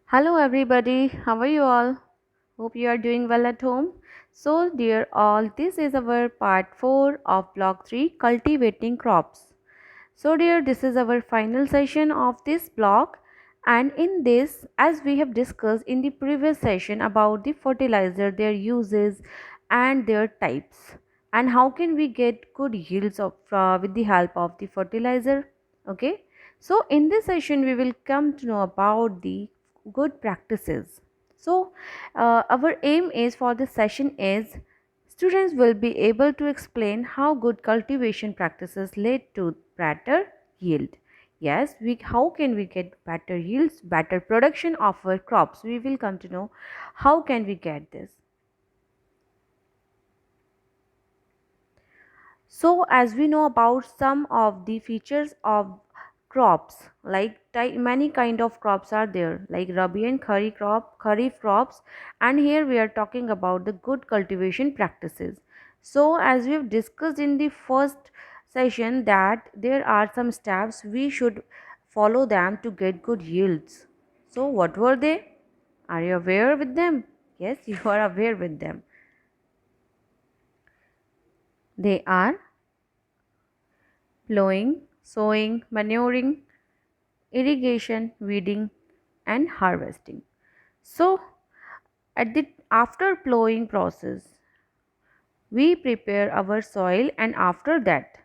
Hello, everybody. How are you all? Hope you are doing well at home. So, dear all, this is our part 4 of block 3 cultivating crops. So, dear, this is our final session of this block, and in this, as we have discussed in the previous session about the fertilizer, their uses, and their types, and how can we get good yields with the help of the fertilizer. Okay, so in this session, we will come to know about the good practices. So, our aim is for this session is students will be able to explain how good cultivation practices lead to better yield. Yes, how can we get better yields, better production of our crops? We will come to know how can we get this. So, as we know about some of the features of crops, like many kind of crops are there, like Rabi and Kharif crops, and here we are talking about the good cultivation practices. So, as we have discussed in the first session, that there are some steps we should follow them to get good yields. So, what were they? Are you aware with them? Yes, you are aware with them. They are plowing, sowing, manuring, irrigation, weeding, and harvesting. So, at the after plowing process, we prepare our soil, and after that,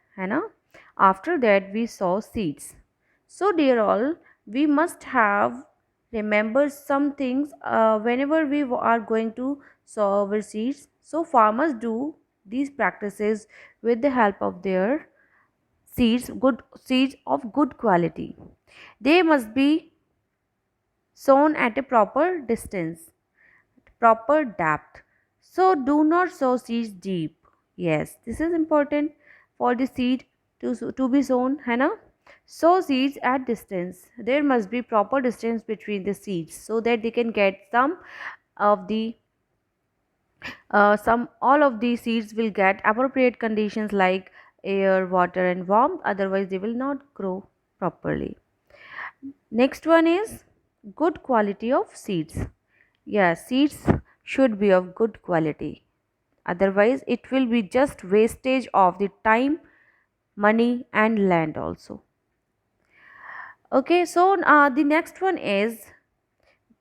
after that we sow seeds. So, dear all, we must have remember some things whenever we are going to sow our seeds. So, farmers do these practices with the help of their seeds of good quality. They must be sown at a proper distance, proper depth. So do not sow seeds deep. Yes, this is important for the seed to be sown, है ना? Sow seeds at distance. There must be proper distance between the seeds so that they can get of the some all of these seeds will get appropriate conditions like air, water, and warmth. Otherwise, they will not grow properly. Next one is good quality of seeds. Yeah, seeds should be of good quality. Otherwise, it will be just wastage of the time, money, and land also. Okay, so the next one is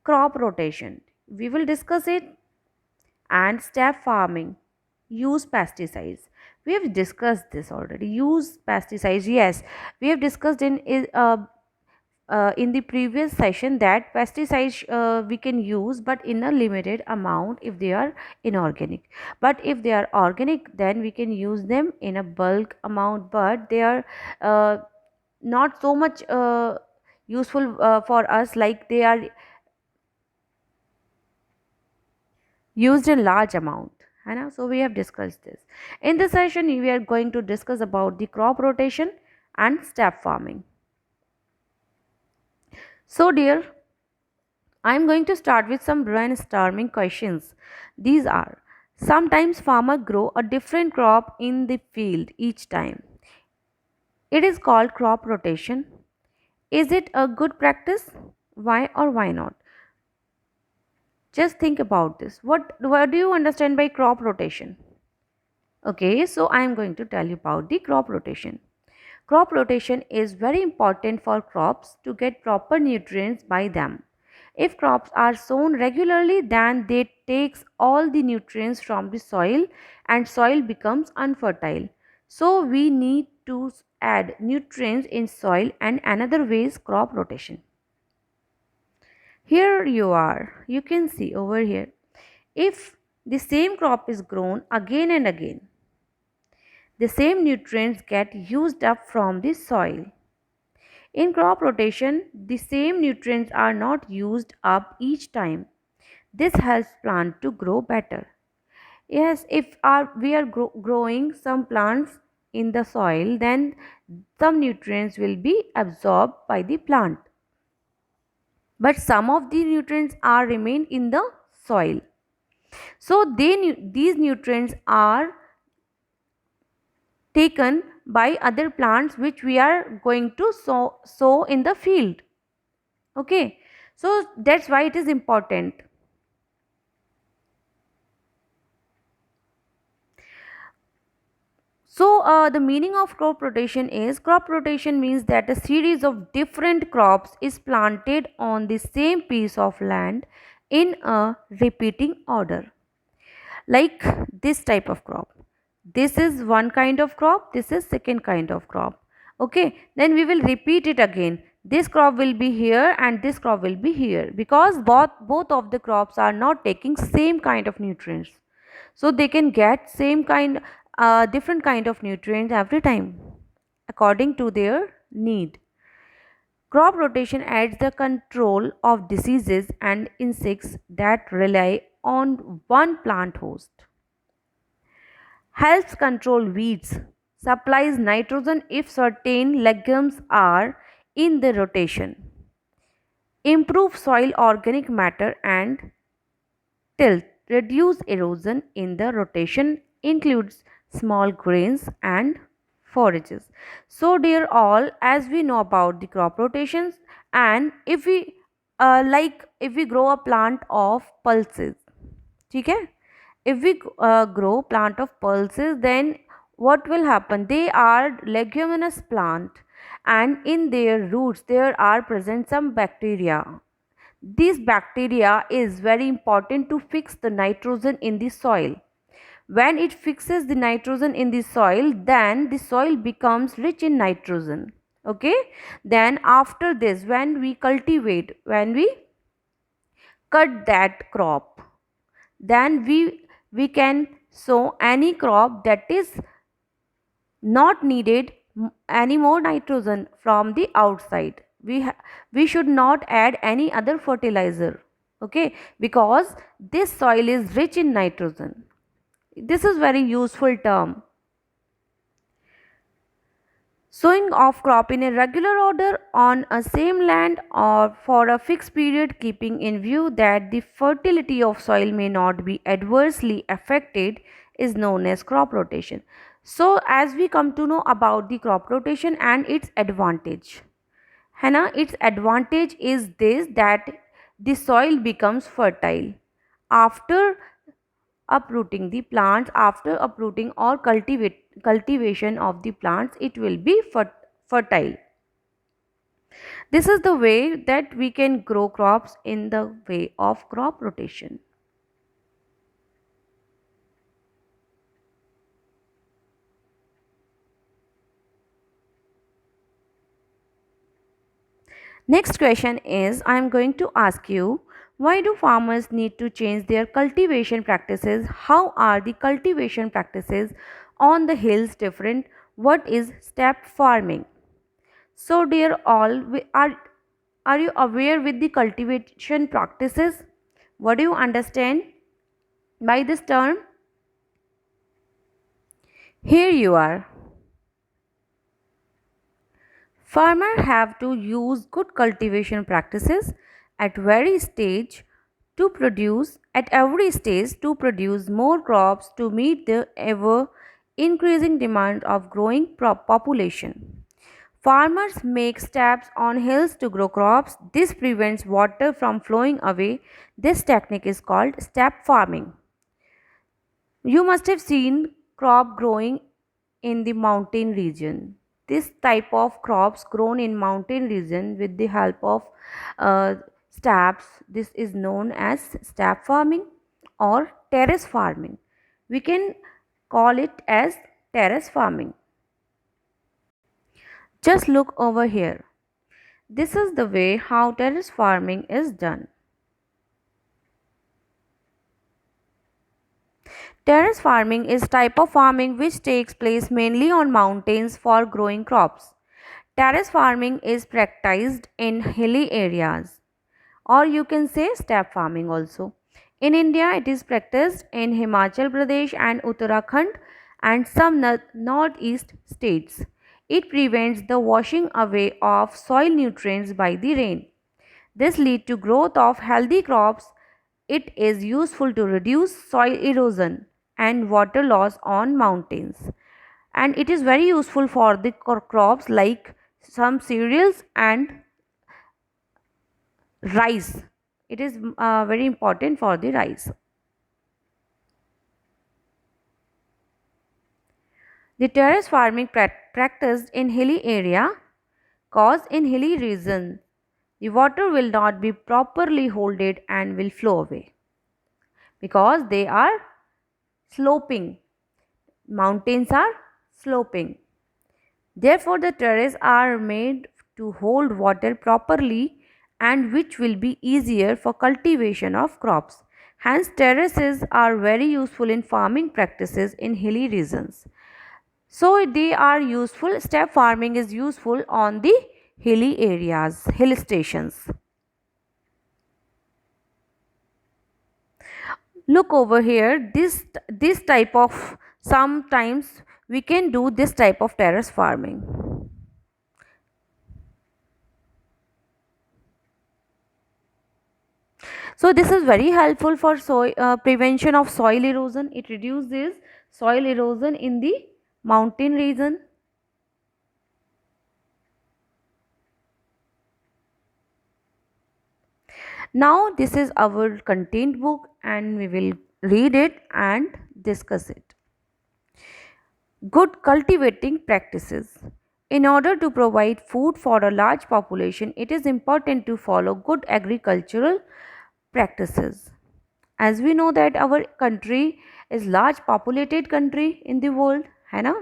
crop rotation. We will discuss it, and step farming. Use pesticides. We have discussed this already. Use pesticides. Yes, we have discussed in the previous session that pesticides we can use, but in a limited amount if they are inorganic. But if they are organic, then we can use them in a bulk amount, but they are uh, not so much useful for us, like they are used in large amount. So we have discussed this. In this session, we are going to discuss about the crop rotation and step farming. So, dear, I am going to start with some brainstorming questions. These are: sometimes farmers grow a different crop in the field each time. It is called crop rotation. Is it a good practice? Why or why not? Just think about this. What do you understand by crop rotation? Okay, so I am going to tell you about the crop rotation. Crop rotation is very important for crops to get proper nutrients by them. If crops are sown regularly, then they takes all the nutrients from the soil and soil becomes unfertile. So we need to add nutrients in soil, and another way is crop rotation. Here you are. You can see over here. If the same crop is grown again and again, the same nutrients get used up from the soil. In crop rotation, the same nutrients are not used up each time. This helps plant to grow better. Yes, if we are growing some plants in the soil, then some nutrients will be absorbed by the plant. But some of the nutrients are remain in the soil. So these nutrients are taken by other plants which we are going to sow in the field. Okay, So that's why it is important. So, the meaning of crop rotation is crop rotation means that a series of different crops is planted on the same piece of land in a repeating order. Like this type of crop. This is one kind of crop, this is second kind of crop. Okay, then we will repeat it again. This crop will be here and this crop will be here because both of the crops are not taking same kind of nutrients, so they can get same kind different kind of nutrients every time according to their need. Crop rotation adds the control of diseases and insects that rely on one plant host, helps control weeds, supplies nitrogen if certain legumes are in the rotation, improves soil organic matter and tilt, reduce erosion in the rotation, includes small grains and forages. So dear all, as we know about the crop rotations, and if we if we grow a plant of pulses, ठीक है, if we grow plant of pulses, then what will happen, they are leguminous plant, and in their roots there are present some bacteria. This bacteria is very important to fix the nitrogen in the soil. When it fixes the nitrogen in the soil, then the soil becomes rich in nitrogen. Okay, then after this, when we cultivate, when we cut that crop, then we can sow any crop that is not needed any more nitrogen from the outside. We should not add any other fertilizer. Okay, because this soil is rich in nitrogen. This is very useful term. Sowing of crop in a regular order on a same land or for a fixed period, keeping in view that the fertility of soil may not be adversely affected, is known as crop rotation. So as we come to know about the crop rotation and its advantage, है ना, its advantage is this, that the soil becomes fertile after uprooting the plants. After uprooting or cultivation of the plants, it will be fertile. This is the way that we can grow crops in the way of crop rotation. Next question is, I am going to ask you, why do farmers need to change their cultivation practices? How are the cultivation practices on the hills different? What is step farming? So dear all, are you aware with the cultivation practices? What do you understand by this term? Here you are. Farmers have to use good cultivation practices at every stage to produce more crops to meet the ever increasing demand of growing population. Farmers make steps on hills to grow crops. This prevents water from flowing away. This technique is called step farming. You must have seen crop growing in the mountain region. This type of crops grown in mountain region with the help of steps, this is known as step farming or terrace farming. We can call it as terrace farming. Just look over here. This is the way how terrace farming is done. Terrace farming is type of farming which takes place mainly on mountains for growing crops. Terrace farming is practiced in hilly areas, or you can say step farming also. In India, it is practiced in Himachal Pradesh and Uttarakhand and some northeast states. It prevents the washing away of soil nutrients by the rain. This leads to growth of healthy crops. It is useful to reduce soil erosion and water loss on mountains. And it is very useful for the crops like some cereals and rice. It is very important for the rice. The terrace farming practiced in hilly area cause in hilly region the water will not be properly holded and will flow away because they are sloping. Mountains are sloping. Therefore, the terraces are made to hold water properly and which will be easier for cultivation of crops. Hence, terraces are very useful in farming practices in hilly regions. So, they are useful. Step farming is useful on the hilly areas, hill stations. Look over here, this type of sometimes we can do this type of terrace farming. So this is very helpful for soil prevention of soil erosion. It reduces soil erosion in the mountain region. Now this is our content book and we will read it and discuss it. Good cultivating practices. In order to provide food for a large population, it is important to follow good agricultural practices. As we know that our country is large populated country in the world, है ना?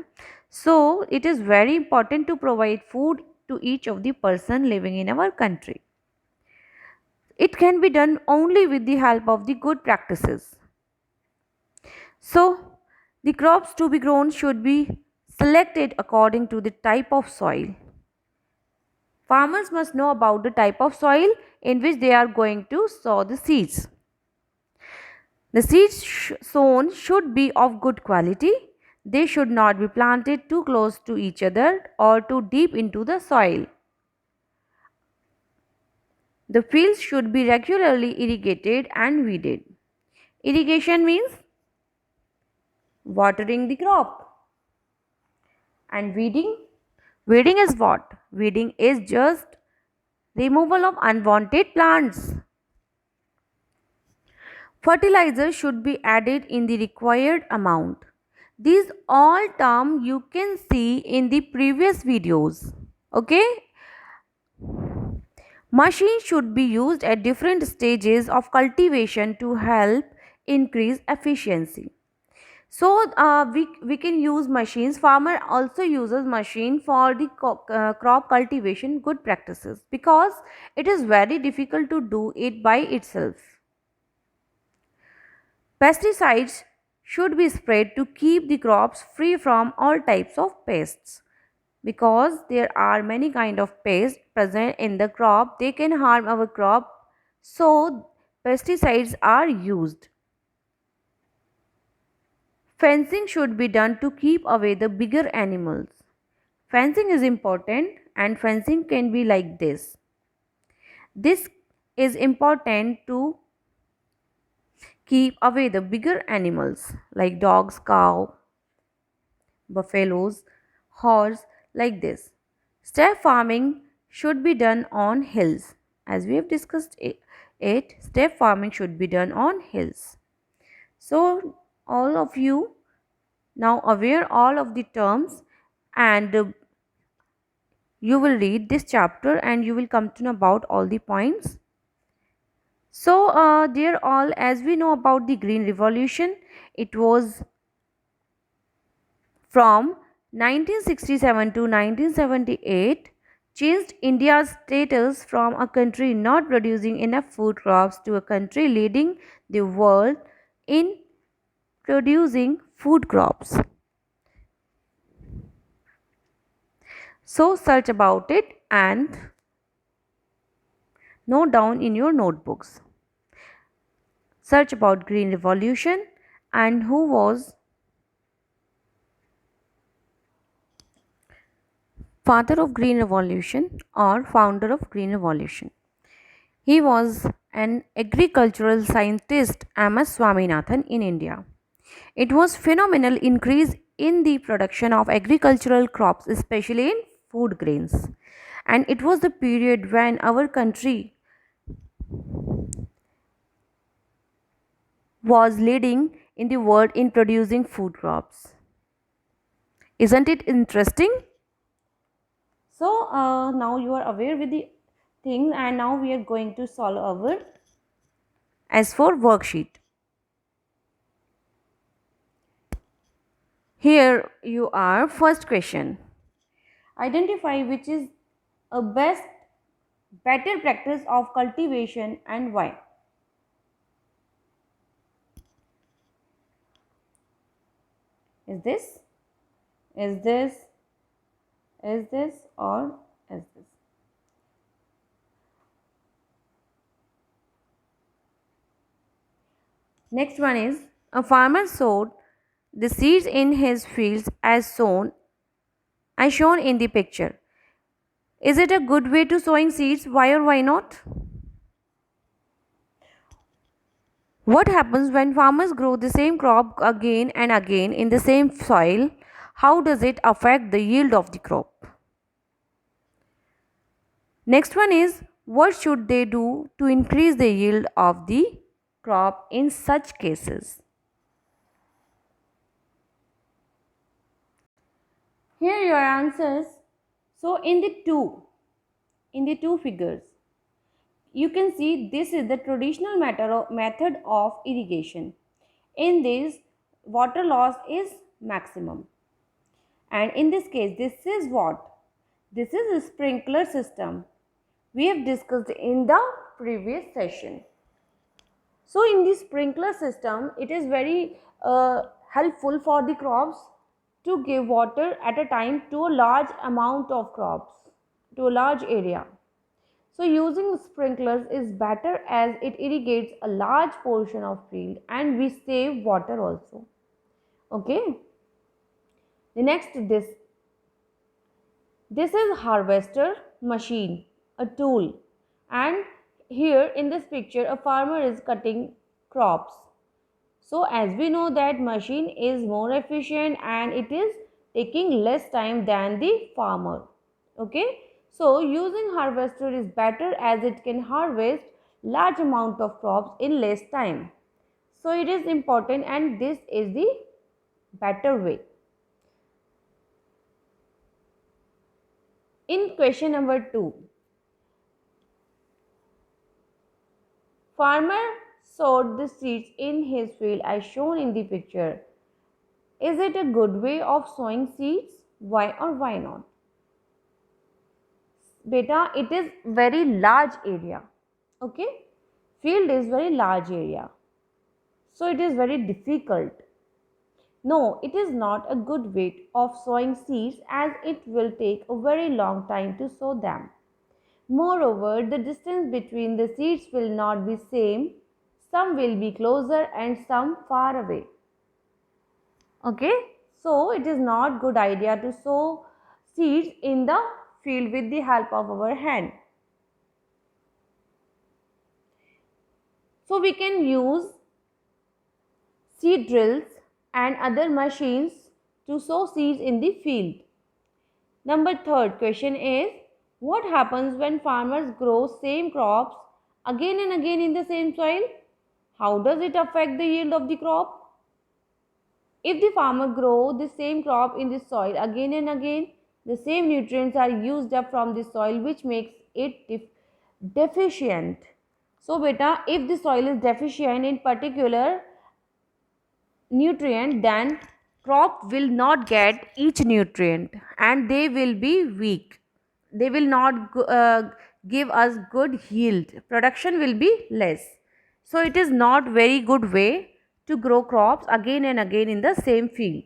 So it is very important to provide food to each of the person living in our country. It can be done only with the help of the good practices. So the crops to be grown should be selected according to the type of soil. Farmers must know about the type of soil in which they are going to sow the seeds. The seeds sown should be of good quality. They should not be planted too close to each other or too deep into the soil. The fields should be regularly irrigated and weeded. Irrigation means watering the crop. And weeding? Weeding is what? Weeding is just removal of unwanted plants. Fertilizer should be added in the required amount. These all terms you can see in the previous videos. Okay? Machines should be used at different stages of cultivation to help increase efficiency. So we can use machines. Farmer also uses machine for the crop cultivation good practices because it is very difficult to do it by itself. Pesticides should be sprayed to keep the crops free from all types of pests because there are many kind of pests present in the crop. They can harm our crop, so pesticides are used. Fencing should be done to keep away the bigger animals. Fencing is important and fencing can be like this. This is important to keep away the bigger animals like dogs, cow, buffaloes, horse, like this. Step farming should be done on hills. As we have discussed it, step farming should be done on hills. So all of you now aware all of the terms and you will read this chapter and you will come to know about all the points. So dear all, as we know about the green revolution, it was from 1967 to 1978 changed India's status from a country not producing enough food crops to a country leading the world in producing food crops. So search about it and note down in your notebooks. Search about Green Revolution and who was father of Green Revolution or founder of Green Revolution. He was an agricultural scientist M.S. Swaminathan in India. It was phenomenal increase in the production of agricultural crops, especially in food grains. And it was the period when our country was leading in the world in producing food crops. Isn't it interesting? So now you are aware with the things, and now we are going to solve our as for worksheet. Here you are. First question. Identify which is a better practice of cultivation and why. Is this? Is this? Is this? Or is this? Next one is a farmer sowed the seeds in his fields as shown in the picture. Is it a good way to sowing seeds? Why or why not? What happens when farmers grow the same crop again and again in the same soil? How does it affect the yield of the crop? Next one is what should they do to increase the yield of the crop in such cases? Here are your answers. So in the two figures, you can see this is the traditional method of irrigation. In this, water loss is maximum. And in this case, this is what? This is a sprinkler system we have discussed in the previous session. So in this sprinkler system, it is very helpful for the crops to give water at a time to a large amount of crops, to a large area. So using sprinklers is better as it irrigates a large portion of field and we save water also. Okay. The next this is harvester machine, a tool, and here in this picture a farmer is cutting crops. So as we know that machine is more efficient and it is taking less time than the farmer. Okay. So using harvester is better as it can harvest large amount of crops in less time. So it is important and this is the better way. In question number 2, farmer sowed the seeds in his field as shown in the picture. Is it a good way of sowing seeds? Why or why not? Beta, it is very large area. Okay, field is very large area, so it is very difficult. No, it is not a good way of sowing seeds as it will take a very long time to sow them. Moreover, the distance between the seeds will not be same. Some will be closer and some far away. Okay, so it is not good idea to sow seeds in the field with the help of our hand. So we can use seed drills and other machines to sow seeds in the field. Number third question is, what happens when farmers grow same crops again and again in the same soil? How does it affect the yield of the crop? If the farmer grow the same crop in the soil again and again, the same nutrients are used up from the soil which makes it deficient. So beta, if the soil is deficient in particular nutrient, then crop will not get each nutrient and they will be weak. They will not give us good yield. Production will be less. So it is not very good way to grow crops again and again in the same field.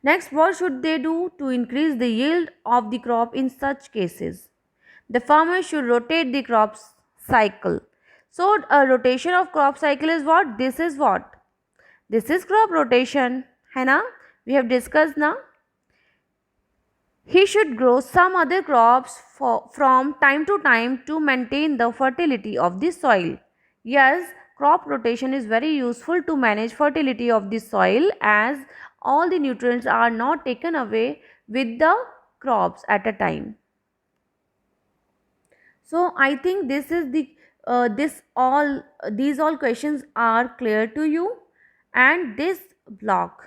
Next, what should they do to increase the yield of the crop in such cases? The farmer should rotate the crops cycle. So a rotation of crop cycle is what? This is what? This is crop rotation. है ना? We have discussed now. He should grow some other crops from time to maintain the fertility of the soil. Yes, crop rotation is very useful to manage fertility of the soil as all the nutrients are not taken away with the crops at a time. So I think this is the this all these all questions are clear to you, and this block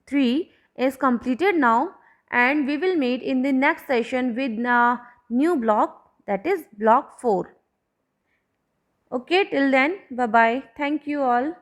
3 is completed now, and we will meet in the next session with a new block, that is block 4. Okay, till then, bye bye, thank you all.